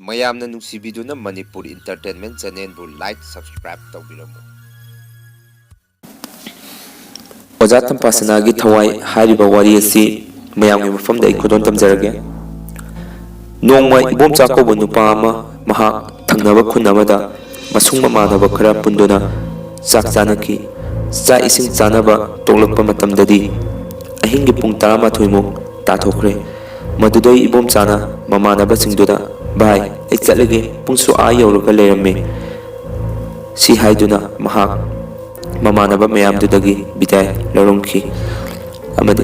ꯃꯌꯥꯝꯅ ꯅꯨꯡꯁꯤꯕꯤꯗꯨꯅ Manipur entertainment ꯆꯦꯅꯦꯜꯕꯨ like subscribe ꯇꯧꯕꯤꯔꯝꯃꯨ꯫ ꯑꯣꯖꯥ ꯇꯝꯄꯥꯁꯅꯥꯒꯤ ꯊꯋꯥꯏ ꯍꯥꯏꯔꯤꯕ ꯋꯥꯔꯤ ꯑꯁꯤ ꯃꯌꯥꯝꯒꯤ ꯃꯐꯝꯗ ꯑꯩ ꯈꯨꯗꯣꯟ ꯇꯝꯖꯔꯒꯦ꯫ ꯅꯣꯡꯃ ꯏꯕꯣꯝꯆꯥ ꯀꯧꯕ ꯅꯨꯄꯥ ꯑꯃ ꯃꯍꯥꯛ ꯊꯪꯅꯕ ꯈꯨꯟ ꯑꯃꯗ ꯃꯁꯨꯡ ꯃꯃꯥꯟꯅꯕ ꯈꯔ ꯄꯨꯟꯗꯨꯅ ꯆꯥꯛ ꯆꯥꯅꯈꯤ꯫ ꯆꯥꯛ ꯏꯁꯤꯡ ꯆꯥꯅꯕ ꯇꯣꯛꯂꯛꯄ ꯃꯇꯝꯗꯗꯤ ꯑꯍꯤꯡꯒꯤ ꯄꯨꯡ 12ꯃꯨꯛ ꯇꯥꯊꯣꯛꯈ꯭ꯔꯦ꯫ ꯃꯗꯨꯗꯩ ꯏꯕꯣꯝꯆꯥꯅ ꯃꯃꯥꯟꯅꯕꯁꯤꯡꯗꯨꯗ "ꯚꯥꯏ, ꯑꯩ ꯆꯠꯂꯒꯦ, ꯄꯨꯡꯁꯨ ꯌꯧꯔꯒ ꯂꯩꯔꯝꯃꯦ" ꯁꯤ ꯍꯥꯏꯗꯨꯅ ꯃꯍꯥꯛ ꯃꯃꯥꯟꯅꯕ ꯃꯌꯥꯝꯗꯨꯗꯒꯤ ꯕꯤꯗꯥꯏ ꯂꯧꯔꯝꯈꯤ꯫ ꯑꯃꯗꯤ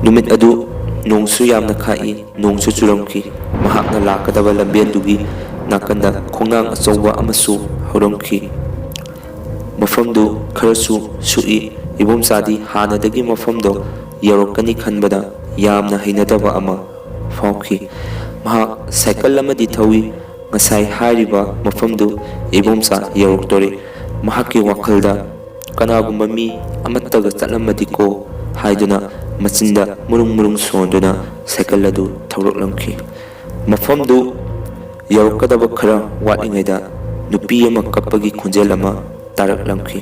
ꯅꯨꯃꯤꯠ ꯑꯗꯨ ꯅꯣꯡꯁꯨ ꯌꯥꯝꯅ ꯈꯥꯛꯏ, ꯅꯣꯡꯁꯨ ꯆꯨꯔꯝꯈꯤ꯫ ꯃꯍꯥꯛꯅ ꯂꯥꯛꯀꯗꯕ ꯂꯝꯕꯦꯟꯗꯨꯒꯤ ꯅꯥꯀꯟꯗ ꯈꯣꯡꯅꯥꯡ ꯑꯆꯧꯕ ꯑꯃꯁꯨ ꯍꯧꯔꯝꯈꯤ꯫ ꯃꯐꯝꯗꯨ ꯈꯔꯁꯨ ꯁꯨꯛꯏ꯫ ꯏꯕꯣꯝꯆꯥꯗꯤ ꯍꯥꯟꯅꯗꯒꯤ ꯃꯐꯝꯗꯣ ꯌꯧꯔꯛꯀꯅꯤ ꯈꯟꯕꯗ ꯌꯥꯝꯅ ꯍꯩꯅꯗꯕ ꯑꯃ ꯐꯥꯎꯈꯤ꯫ ꯃꯍꯥꯛ ꯁꯥꯏꯀꯜ ꯑꯃꯗꯤ ꯊꯧꯏ꯫ ꯉꯁꯥꯏ ꯍꯥꯏꯔꯤꯕ ꯃꯐꯝꯗꯨ ꯏꯕꯣꯝꯆꯥ ꯌꯧꯔꯛꯇꯣꯔꯦ꯫ ꯃꯍꯥꯛꯀꯤ ꯋꯥꯈꯜꯗ "ꯀꯅꯥꯒꯨꯝꯕ ꯃꯤ ꯑꯃꯠꯇꯒ ꯆꯠꯂꯝꯃꯗꯤꯀꯣ" ꯍꯥꯏꯗꯨꯅ ꯃꯆꯤꯟꯗ ꯃꯨꯔꯨꯡ ꯃꯨꯔꯨꯡ ꯁꯣꯟꯗꯨꯅ ꯁꯥꯏꯀꯜ ꯑꯗꯨ ꯊꯧꯔꯛꯂꯝꯈꯤ꯫ ꯃꯐꯝꯗꯨ ꯌꯧꯔꯛꯀꯗꯕ ꯈꯔ ꯋꯥꯠꯂꯤꯉꯩꯗ ꯅꯨꯄꯤ ꯑꯃ ꯀꯞꯄꯒꯤ ꯈꯣꯟꯖꯦꯜ ꯑꯃ ꯇꯥꯔꯛꯂꯝꯈꯤ꯫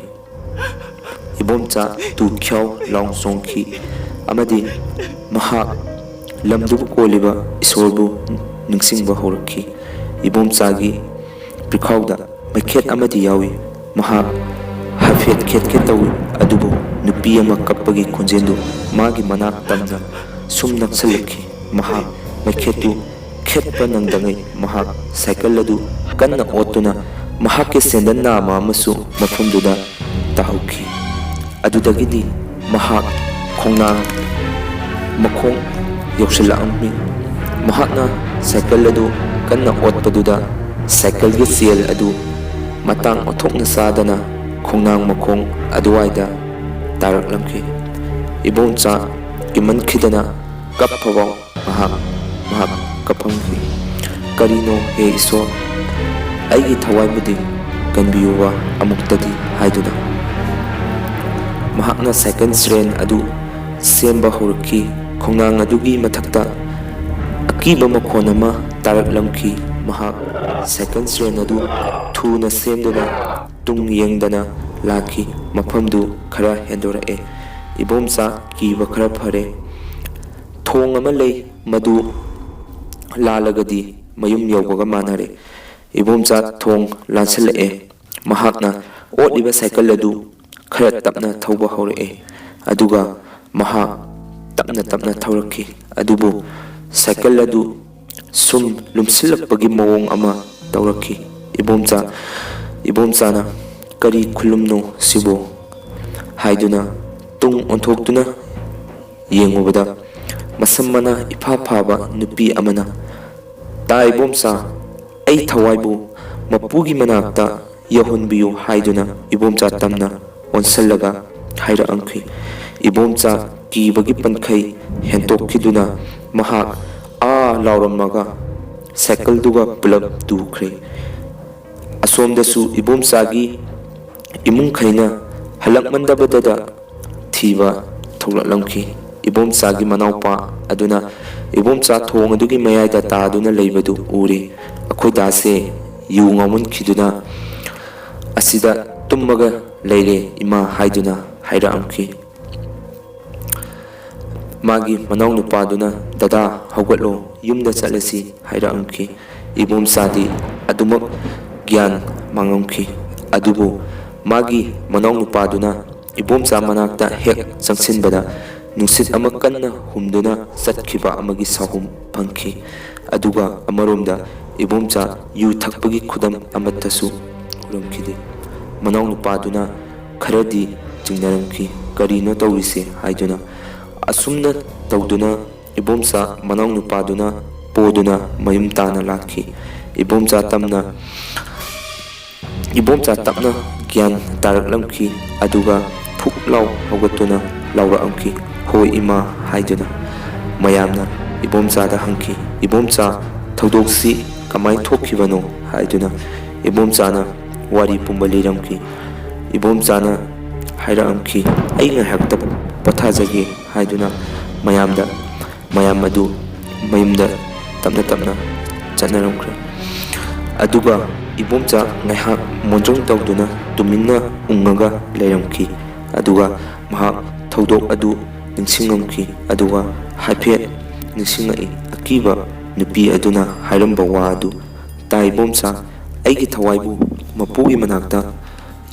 ꯏꯕꯣꯝꯆꯥ ꯇꯨ-ꯈ꯭ꯌꯥꯎ ꯂꯥꯎꯅ ꯆꯣꯡꯈꯤ ꯑꯃꯗꯤ ꯃꯍꯥꯛ ꯂꯝꯗꯨꯕꯨ ꯀꯣꯜꯂꯤꯕ ꯏꯁꯣꯔꯕꯨ ꯅꯤꯡꯁꯤꯡꯕ ꯍꯧꯔꯛꯈꯤ꯫ ꯏꯕꯣꯝꯆꯥꯒꯤ ꯄꯤꯈꯥꯎꯗ ꯃꯩꯈꯦꯠ ꯑꯃꯗꯤ ꯌꯥꯎꯏ꯫ ꯃꯍꯥꯛ ꯍꯥꯏꯐꯦꯠ ꯈꯦꯠꯀꯦ ꯇꯧꯏ, ꯑꯗꯨꯕꯨ ꯅꯨꯄꯤ ꯑꯃ ꯀꯞꯄꯒꯤ ꯈꯣꯟꯖꯦꯜꯗꯨ ꯃꯥꯒꯤ ꯃꯅꯥꯛ ꯇꯝꯅ ꯁꯨꯝ ꯅꯛꯁꯤꯜꯂꯛꯈꯤ꯫ ꯃꯍꯥꯛ ꯃꯩꯈꯦꯠꯇꯨ ꯈꯦꯠꯄ ꯅꯪꯗꯉꯩ ꯃꯍꯥꯛ ꯁꯥꯏꯀꯜ ꯑꯗꯨ ꯀꯟꯅ ꯑꯣꯠꯇꯨꯅ ꯃꯍꯥꯛꯀꯤ ꯁꯦꯟꯗꯟ ꯅꯥꯝꯃ ꯑꯃꯁꯨ ꯃꯐꯝꯗꯨꯗ ꯇꯥꯍꯧꯈꯤ꯫ ꯑꯗꯨꯗꯒꯤꯗꯤ ꯃꯍꯥꯛ ꯈꯣꯡꯅꯥꯡ ꯃꯈꯣꯡ ꯌꯧꯁꯤꯜꯂꯛꯑꯝꯃꯤ꯫ ꯃꯍꯥꯛꯅ ꯁꯥꯏꯀꯜ ꯑꯗꯨ ꯀꯟꯅ ꯑꯣꯠꯄꯗꯨꯗ ꯁꯥꯏꯀꯜꯒꯤ ꯆꯦꯜ ꯑꯗꯨ ꯃꯇꯥꯡ ꯑꯣꯟꯊꯣꯛꯅ ꯆꯥꯗꯅ ꯈꯣꯡꯅꯥꯡ ꯃꯈꯣꯡ ꯑꯗꯨꯋꯥꯏꯗ ꯇꯥꯔꯛꯂꯝꯈꯤ꯫ ꯏꯕꯣꯝꯆꯥ ꯀꯤꯃꯟꯈꯤꯗꯅ ꯀꯞꯐꯐꯥꯎ ꯃꯍꯥꯛ ꯀꯞꯐꯝꯈꯤ꯫ "ꯀꯔꯤꯅꯣ ꯍꯦ ꯏꯁꯣꯔ, ꯑꯩꯒꯤ ꯊꯋꯥꯏꯕꯨꯗꯤ ꯀꯟꯕꯤꯌꯨꯕ ꯑꯃꯨꯛꯇꯗꯤ" ꯍꯥꯏꯗꯨꯅ ꯃꯍꯥꯛꯅ ꯁꯥꯏꯀꯜ ꯆ꯭ꯔꯦꯟ ꯑꯗꯨ ꯁꯦꯝꯕ ꯍꯧꯔꯛꯈꯤ꯫ ꯈꯣꯡꯅꯥꯡ ꯑꯗꯨꯒꯤ ꯃꯊꯛꯇ ꯑꯀꯤꯕ ꯃꯈꯣꯟ ꯑꯃ ꯇꯥꯔꯛꯂꯝꯈꯤ꯫ ꯃꯍꯥꯛ ꯁꯥꯏꯀꯜ ꯆ꯭ꯔꯦꯟ ꯑꯗꯨ ꯊꯨꯅ ꯁꯦꯝꯗꯨꯅ ꯇꯨꯡ ꯌꯦꯡꯗꯅ ꯂꯥꯛꯈꯤ꯫ ꯃꯐꯝꯗꯨ ꯈꯔ ꯍꯦꯟꯗꯣꯔꯛꯑꯦ꯫ ꯏꯕꯣꯝꯆꯥ ꯀꯤꯕ ꯈꯔ ꯐꯔꯦ꯫ ꯊꯣꯡ ꯑꯃ ꯂꯩ, ꯃꯗꯨ ꯂꯥꯜꯂꯒꯗꯤ ꯃꯌꯨꯝ ꯌꯧꯕꯒ ꯃꯥꯟꯅꯔꯦ꯫ ꯏꯕꯣꯝꯆꯥ ꯊꯣꯡ ꯂꯥꯟꯁꯤꯜꯂꯛꯑꯦ꯫ ꯃꯍꯥꯛꯅ ꯑꯣꯠꯂꯤꯕ ꯁꯥꯏꯀꯜ ꯑꯗꯨ ꯈꯔ ꯇꯞꯅ ꯊꯧꯕ ꯍꯧꯔꯛꯑꯦ꯫ ꯑꯗꯨꯒ ꯃꯍꯥꯛ ꯇꯞꯅ ꯇꯞꯅ ꯊꯧꯔꯛꯈꯤ꯫ ꯑꯗꯨꯕꯨ ꯁꯥꯏꯀꯜ ꯑꯗꯨ ꯁꯨꯝ ꯂꯨꯝꯁꯤꯜꯂꯛꯄꯒꯤ ꯃꯑꯣꯡ ꯑꯃ ꯇꯧꯔꯛꯈꯤ꯫ ꯏꯕꯣꯝꯆꯥꯅ "ꯀꯔꯤ ꯈꯨꯜꯂꯨꯝꯅꯣ ꯁꯤꯕꯣ" ꯍꯥꯏꯗꯨꯅ ꯇꯨꯡ ꯑꯣꯟꯊꯣꯛꯇꯨꯅ ꯌꯦꯡꯉꯨꯕꯗ ꯃꯁꯝ ꯃꯅꯥ ꯏꯐꯥ ꯐꯥꯕ ꯅꯨꯄꯤ ꯑꯃꯅ "ꯇꯥ ꯏꯕꯣꯝꯆꯥ, ꯑꯩ ꯊꯋꯥꯏꯕꯨ ꯃꯄꯨꯒꯤ ꯃꯅꯥꯛꯇ ꯌꯧꯍꯟꯕꯤꯌꯨ" ꯍꯥꯏꯗꯨꯅ ꯏꯕꯣꯝꯆꯥ ꯇꯝꯅ ꯑꯣꯟꯁꯜꯂꯒ ꯍꯥꯏꯔꯛꯑꯝꯈꯤ꯫ ꯏꯕꯣꯝꯆꯥ ꯀꯤꯕꯒꯤ ꯄꯟꯈꯩ ꯍꯦꯟꯇꯣꯛꯈꯤꯗꯨꯅ ꯃꯍꯥꯛ ꯂꯥꯎꯔꯝꯃꯒ ꯁꯥꯏꯀꯜꯗꯨꯒ ꯄꯨꯂꯞ ꯇꯨꯈ꯭ꯔꯦ꯫ ꯑꯁꯣꯝꯗꯁꯨ ꯏꯕꯣꯝꯆꯥꯒꯤ ꯏꯃꯨꯡꯈꯩꯅ ꯍꯜꯂꯛꯃꯟꯗꯕꯗ ꯊꯤꯕ ꯊꯣꯛꯂꯛꯂꯝꯈꯤ꯫ ꯏꯕꯣꯝꯆꯥꯒꯤ ꯃꯅꯥꯎꯄꯥ ꯑꯗꯨꯅ ꯏꯕꯣꯝꯆꯥ ꯊꯣꯡ ꯑꯗꯨꯒꯤ ꯃꯌꯥꯏꯗ ꯇꯥꯗꯨꯅ ꯂꯩꯕꯗꯨ ꯎꯔꯦ꯫ "ꯑꯩꯈꯣꯏ ꯗꯥꯁꯦ ꯌꯨ ꯉꯥꯎꯃꯟꯈꯤꯗꯨꯅ ꯑꯁꯤꯗ ꯇꯨꯝꯃꯒ ꯂꯩꯔꯦ ꯏꯃꯥ" ꯍꯥꯏꯗꯨꯅ ꯍꯥꯏꯔꯛꯑꯝꯈꯤ꯫ ꯃꯥꯒꯤ ꯃꯅꯥꯎꯅꯨꯄꯥꯗꯨꯅ "ꯗꯗꯥ, ꯍꯧꯒꯠꯂꯣ, ꯌꯨꯝꯗ ꯆꯠꯂꯁꯤ" ꯍꯥꯏꯔꯛꯑꯝꯈꯤ꯫ ꯏꯕꯣꯝꯆꯥꯗꯤ ꯑꯗꯨꯃꯛ ꯒ꯭ꯌꯥꯟ ꯃꯥꯡꯂꯝꯈꯤ꯫ ꯑꯗꯨꯕꯨ ꯃꯥꯒꯤ ꯃꯅꯥꯎꯅꯨꯄꯥꯗꯨꯅ ꯏꯕꯣꯝꯆꯥ ꯃꯅꯥꯛꯇ ꯍꯦꯛ ꯆꯪꯁꯤꯟꯕꯗ ꯅꯨꯡꯁꯤꯠ ꯑꯃ ꯀꯟꯅ ꯍꯨꯝꯗꯨꯅ ꯆꯠꯈꯤꯕ ꯑꯃꯒꯤ ꯁꯥꯍꯨꯝ ꯐꯪꯈꯤ꯫ ꯑꯗꯨꯒ ꯑꯃꯔꯣꯝꯗ ꯏꯕꯣꯝꯆꯥ ꯌꯨ ꯊꯛꯄꯒꯤ ꯈꯨꯗꯝ ꯑꯃꯠꯇꯁꯨ ꯎꯔꯝꯈꯤꯗꯦ꯫ ꯃꯅꯥꯎꯅꯨꯄꯥꯗꯨꯅ ꯈꯔꯗꯤ ꯆꯤꯡꯅꯔꯝꯈꯤ꯫ "ꯀꯔꯤꯅꯣ ꯇꯧꯔꯤꯁꯦ" ꯍꯥꯏꯗꯨꯅ꯫ ꯑꯁꯨꯝꯅ ꯇꯧꯗꯨꯅ ꯏꯕꯣꯝꯆꯥ ꯃꯅꯥꯎꯅꯨꯄꯥꯗꯨꯅ ꯄꯣꯗꯨꯅ ꯃꯌꯨꯝ ꯇꯥꯅ ꯂꯥꯛꯈꯤ꯫ ꯏꯕꯣꯝꯆꯥ ꯇꯞꯅ ꯒ꯭ꯌꯥꯟ ꯇꯥꯔꯛꯂꯝꯈꯤ꯫ ꯑꯗꯨꯒ ꯐꯨꯛ ꯂꯥꯎ ꯍꯧꯒꯠꯇꯨꯅ ꯂꯥꯎꯔꯛꯑꯝꯈꯤ, "ꯍꯣꯏ ꯏꯃꯥ" ꯍꯥꯏꯗꯨꯅ꯫ ꯃꯌꯥꯝꯅ ꯏꯕꯣꯝꯆꯥꯗ ꯍꯪꯈꯤ, "ꯏꯕꯣꯝꯆꯥ, ꯊꯧꯗꯣꯛꯁꯤ ꯀꯃꯥꯏ ꯊꯣꯛꯈꯤꯕꯅꯣ" ꯍꯥꯏꯗꯨꯅ꯫ ꯏꯕꯣꯝꯆꯥꯅ ꯋꯥꯔꯤ ꯄꯨꯝꯕ ꯂꯤꯔꯝꯈꯤ꯫ ꯏꯕꯣꯝꯆꯥꯅ ꯍꯥꯏꯔꯛꯑꯝꯈꯤ, "ꯑꯩ ꯉꯥꯏꯍꯥꯛꯇ ꯄꯣꯊꯥꯖꯒꯦ" ꯍꯥꯏꯗꯨꯅ ꯃꯌꯥꯝ ꯑꯗꯨ ꯃꯌꯨꯝꯗ ꯇꯞꯅ ꯇꯞꯅ ꯆꯠꯅꯔꯝꯈ꯭ꯔꯦ꯫ ꯑꯗꯨꯒ ꯏꯕꯣꯝꯆꯥ ꯉꯥꯏꯍꯥꯛ ꯃꯣꯟꯗ꯭ꯔꯪ ꯇꯧꯗꯨꯅ ꯇꯨꯃꯤꯟꯅ ꯎꯪꯉꯒ ꯂꯩꯔꯝꯈꯤ꯫ ꯑꯗꯨꯒ ꯃꯍꯥꯛ ꯊꯧꯗꯣꯛ ꯑꯗꯨ ꯅꯤꯡꯁꯤꯡꯉꯝꯈꯤ ꯑꯗꯨꯒ ꯍꯥꯏꯐꯦꯠ ꯅꯤꯡꯁꯤꯡꯉꯛꯏ꯫ ꯑꯀꯤꯕ ꯅꯨꯄꯤ ꯑꯗꯨꯅ ꯍꯥꯏꯔꯝꯕ ꯋꯥ ꯑꯗꯨ ꯇꯥꯏ ꯏꯕꯣꯝꯆꯥ, ꯑꯩꯒꯤ ꯊꯋꯥꯏꯕꯨ ꯃꯄꯨꯒꯤ ꯃꯅꯥꯛꯇ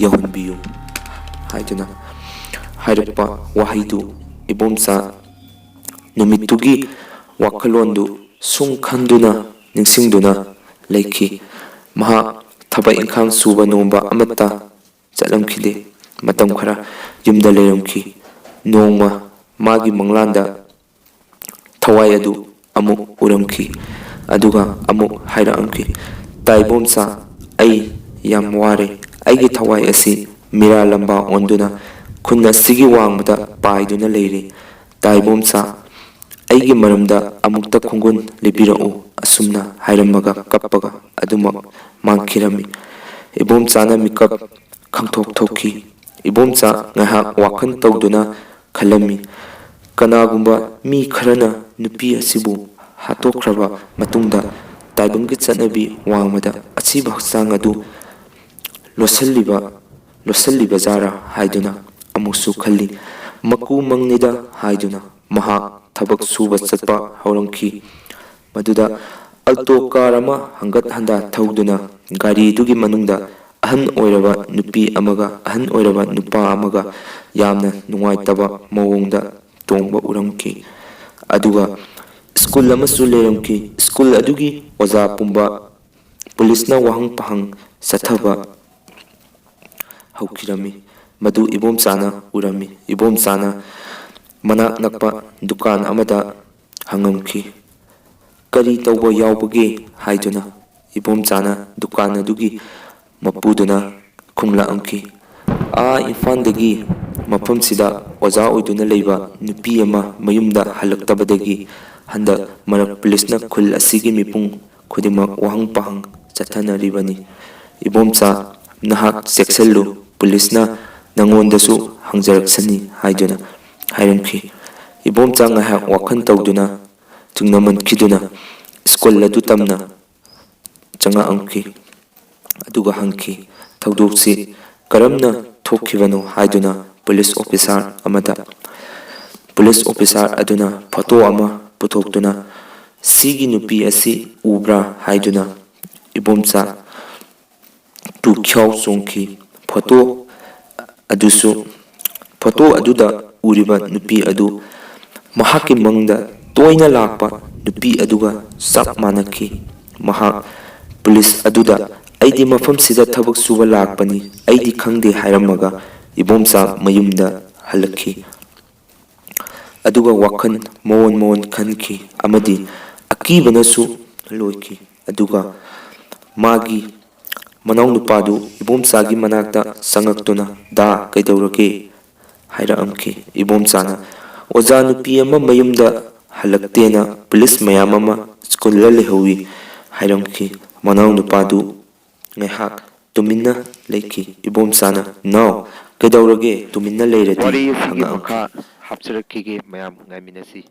ꯌꯧꯍꯟꯕꯤꯌꯨ ꯍꯥꯏꯗꯨꯅ ꯍꯥꯏꯔꯛꯄ ꯋꯥꯍꯩꯗꯨ ꯏꯕꯣꯝꯆꯥ ꯅꯨꯃꯤꯠꯇꯨꯒꯤ ꯋꯥꯈꯜꯂꯣꯟꯗꯨ ꯁꯨꯝ ꯈꯟꯗꯨꯅ ꯅꯤꯡꯁꯤꯡꯗꯨꯅ ꯂꯩꯈꯤ꯫ ꯃꯍꯥꯛ ꯊꯕꯛ ꯏꯪꯈꯥꯡ ꯁꯨꯕ ꯅꯣꯝꯕ ꯑꯃꯠꯇ ꯆꯠꯂꯝꯈꯤꯗꯦ꯫ ꯃꯇꯝ ꯈꯔ ꯌꯨꯝꯗ ꯂꯩꯔꯝꯈꯤ꯫ ꯅꯣꯡꯃ ꯃꯥꯒꯤ ꯃꯪꯂꯥꯟꯗ ꯊꯋꯥꯏ ꯑꯗꯨ ꯑꯃꯨꯛ ꯎꯔꯝꯈꯤ ꯑꯗꯨꯒ ꯑꯃꯨꯛ ꯍꯥꯏꯔꯛꯑꯝꯈꯤ, ꯇꯥꯏꯕꯣꯝꯆꯥ, ꯑꯩ ꯌꯥꯝ ꯋꯥꯔꯦ꯫ ꯑꯩꯒꯤ ꯊꯋꯥꯏ ꯑꯁꯤ ꯃꯤꯔꯥ ꯂꯝꯕꯥ ꯑꯣꯟꯗꯨꯅ ꯈꯨꯟ ꯑꯁꯤꯒꯤ ꯋꯥꯡꯃꯗ ꯄꯥꯏꯗꯨꯅ ꯂꯩꯔꯤ꯫ ꯇꯥꯏꯕꯣꯝꯆꯥ, ꯑꯩꯒꯤ ꯃꯔꯝꯗ ꯑꯃꯨꯛꯇ ꯈꯣꯡꯒꯨꯟ ꯂꯤꯕꯤꯔꯛꯎ꯫ ꯑꯁꯨꯝꯅ ꯍꯥꯏꯔꯝꯃꯒ ꯀꯞꯄꯒ ꯑꯗꯨꯃꯛ ꯃꯥꯡꯈꯤꯔꯝꯃꯤ꯫ ꯏꯕꯣꯝꯆꯥꯅ ꯃꯤꯀꯞ ꯈꯪꯊꯣꯛ ꯊꯣꯛꯈꯤ꯫ ꯏꯕꯣꯝꯆꯥ ꯉꯥꯏꯍꯥꯛ ꯋꯥꯈꯜ ꯇꯧꯗꯨꯅ ꯈꯜꯂꯝꯃꯤ, ꯀꯅꯥꯒꯨꯝꯕ ꯃꯤ ꯈꯔꯅ ꯅꯨꯄꯤ ꯑꯁꯤꯕꯨ ꯍꯥꯠꯇꯣꯛꯈ꯭ꯔꯕ ꯃꯇꯨꯡꯗ ꯇꯥꯏꯕꯪꯒꯤ ꯆꯠꯅꯕꯤ ꯋꯥꯡꯃꯗ ꯑꯁꯤꯕ ꯍꯛꯆꯥꯡ ꯑꯗꯨ ꯂꯣꯠꯁꯤꯜꯂꯤꯕꯖꯥꯔꯥ ꯍꯥꯏꯗꯨꯅ ꯑꯃꯨꯛꯁꯨ ꯈꯜꯂꯤ꯫ ꯃꯀꯨ ꯃꯪꯅꯤꯗ ꯍꯥꯏꯗꯨꯅ ꯃꯍꯥꯛ ꯊꯕꯛ ꯁꯨꯕ ꯆꯠꯄ ꯍꯧꯔꯝꯈꯤ꯫ ꯃꯗꯨꯗ ꯑꯜꯇꯣ ꯀꯥꯔ ꯑꯃ ꯍꯪꯒꯠ ꯍꯟꯗꯥ ꯊꯧꯗꯨꯅ ꯒꯥꯔꯤꯗꯨꯒꯤ ꯃꯅꯨꯡꯗ ꯑꯍꯟ ꯑꯣꯏꯔꯕ ꯅꯨꯄꯤ ꯑꯃꯒ ꯑꯍꯟ ꯑꯣꯏꯔꯕ ꯅꯨꯄꯥ ꯑꯃꯒ ꯌꯥꯝꯅ ꯅꯨꯡꯉꯥꯏꯇꯕ ꯃꯑꯣꯡꯗ ꯇꯣꯡꯕ ꯎꯔꯝꯈꯤ꯫ ꯑꯗꯨꯒ ꯁ꯭ꯀꯨꯜ ꯑꯃꯁꯨ ꯂꯩꯔꯝꯈꯤ꯫ ꯁ꯭ꯀꯨꯜ ꯑꯗꯨꯒꯤ ꯑꯣꯖꯥ ꯄꯨꯝꯕ ꯄꯨꯂꯤꯁꯅ ꯋꯥꯍꯪ ꯄꯈꯪ ꯆꯠꯊꯕ ꯍꯧꯈꯤꯔꯝꯃꯤ꯫ ꯃꯗꯨ ꯏꯕꯣꯝꯆꯥꯅ ꯎꯔꯝꯃꯤ꯫ ꯏꯕꯣꯝꯆꯥꯅ ꯃꯅꯥꯛ ꯅꯛꯄ ꯗꯨꯀꯥꯟ ꯑꯃꯗ ꯍꯪꯉꯝꯈꯤ, ꯀꯔꯤ ꯇꯧꯕ ꯌꯥꯎꯕꯒꯦ ꯍꯥꯏꯗꯨꯅ꯫ ꯏꯕꯣꯝꯆꯥꯅ ꯗꯨꯀꯥꯟ ꯑꯗꯨꯒꯤ ꯃꯄꯨꯗꯨꯅ ꯈꯨꯝꯂꯛꯑꯝꯈꯤ, ꯏꯝꯐꯥꯜꯗꯒꯤ ꯃꯐꯝꯁꯤꯗ ꯑꯣꯖꯥ ꯑꯣꯏꯗꯨꯅ ꯂꯩꯕ ꯅꯨꯄꯤ ꯑꯃ ꯃꯌꯨꯝꯗ ꯍꯜꯂꯛꯇꯕꯗꯒꯤ ꯍꯟꯗꯛ ꯃꯔꯛ ꯄꯨꯂꯤꯁꯅ ꯈꯨꯜ ꯑꯁꯤꯒꯤ ꯃꯤꯄꯨꯝ ꯈꯨꯗꯤꯡꯃꯛ ꯋꯥꯍꯪ ꯄꯈꯪ ꯆꯠꯊꯅꯔꯤꯕꯅꯤ꯫ ꯏꯕꯣꯝꯆꯥ, ꯅꯍꯥꯛ ꯆꯦꯛꯁꯤꯜꯂꯨ, ꯄꯨꯂꯤꯁꯅ ꯅꯉꯣꯟꯗꯁꯨ ꯍꯪꯖꯔꯛꯁꯅꯤ ꯍꯥꯏꯗꯨꯅ ꯍꯥꯏꯔꯝꯈꯤ꯫ ꯏꯕꯣꯝꯆꯥ ꯉꯥꯏꯍꯥꯛ ꯋꯥꯈꯜ ꯇꯧꯗꯨꯅ ꯆꯤꯡꯅꯃꯟꯈꯤꯗꯨꯅ ꯁ꯭ꯀꯨꯜ ꯑꯗꯨ ꯇꯝꯅ ꯆꯪꯉꯛꯑꯝꯈꯤ ꯑꯗꯨꯒ ꯍꯪꯈꯤ, ꯊꯧꯗꯣꯛꯁꯤ ꯀꯔꯝꯅ ꯊꯣꯛꯈꯤꯕꯅꯣ ꯍꯥꯏꯗꯨꯅ ꯄꯨꯂꯤꯁ ꯑꯣꯐꯤꯁꯥꯔ ꯑꯃꯗ꯫ ꯄꯨꯂꯤꯁ ꯑꯣꯐꯤꯁꯥꯔ ꯑꯗꯨꯅ ꯐꯣꯇꯣ ꯑꯃ ꯄꯨꯊꯣꯛꯇꯨꯅ, ꯁꯤꯒꯤ ꯅꯨꯄꯤ ꯑꯁꯤ ꯎꯕ꯭ꯔꯥ ꯍꯥꯏꯗꯨꯅ ꯏꯕꯣꯝꯆꯥ ꯇꯨꯈ꯭ꯌꯥꯎ ꯆꯣꯡꯈꯤ꯫ ꯐꯣꯇꯣ ꯑꯗꯨꯗ ꯎꯔꯤꯕ ꯅꯨꯄꯤ ꯑꯗꯨ ꯃꯍꯥꯛꯀꯤ ꯃꯪꯗ ꯇꯣꯏꯅ ꯂꯥꯛꯄ ꯅꯨꯄꯤ ꯑꯗꯨꯒ ꯆꯞ ꯃꯥꯟꯅꯈꯤ꯫ ꯃꯍꯥꯛ ꯄꯨꯂꯤꯁ ꯑꯗꯨꯗ, ꯑꯩꯗꯤ ꯃꯐꯝꯁꯤꯗ ꯊꯕꯛ ꯁꯨꯕ ꯂꯥꯛꯄꯅꯤ, ꯑꯩꯗꯤ ꯈꯪꯗꯦ ꯍꯥꯏꯔꯝꯃꯒ ꯏꯕꯣꯝꯆꯥ ꯃꯌꯨꯝꯗ ꯍꯜꯂꯛꯈꯤ꯫ ꯑꯗꯨꯒ ꯋꯥꯈꯜ ꯃꯑꯣꯟ ꯈꯟꯈꯤ ꯑꯃꯗꯤ ꯑꯀꯤꯕꯅꯁꯨ ꯂꯣꯏꯈꯤ꯫ ꯑꯗꯨꯒ ꯃꯥꯒꯤ ꯃꯅꯥꯎꯅꯨꯄꯥꯗꯨ ꯏꯕꯣꯝꯆꯥꯒꯤ ꯃꯅꯥꯛꯇ ꯆꯪꯉꯛꯇꯨꯅ, ꯗꯥ, ꯀꯩꯗꯧꯔꯒꯦ ꯍꯥꯏꯔꯛꯑꯝꯈꯤ꯫ ꯏꯕꯣꯝꯆꯥꯅ, ꯑꯣꯖꯥ ꯅꯨꯄꯤ ꯑꯃ ꯃꯌꯨꯝꯗ ꯍꯜꯂꯛꯇꯦꯅ ꯄꯨꯂꯤꯁ ꯃꯌꯥꯝ ꯑꯃ ꯁ꯭ꯀꯨꯜꯗ ꯂꯩꯍꯧꯏ ꯍꯥꯏꯔꯝꯈꯤ꯫ ꯃꯅꯥꯎꯅꯨꯄꯥꯗꯨ ꯉꯥꯏꯍꯥꯛ ꯇꯨꯃꯤꯟꯅ ꯂꯩꯈꯤ꯫ ꯏꯕꯣꯝꯆꯥꯅ, ꯅꯥꯎ, ꯀꯩꯗꯧꯔꯒꯦ ꯇꯨꯃꯤꯟꯅ ꯂꯩꯔꯗꯤ ꯋꯥꯔꯤ ꯑꯁꯤꯒꯤ ꯍꯪꯉꯛꯑꯝꯈꯤ꯫ ꯃꯈꯥ ꯍꯥꯞꯆꯔꯛꯈꯤꯒꯦ, ꯃꯌꯥꯝ ꯉꯥꯏꯃꯤꯟꯅꯁꯤ꯫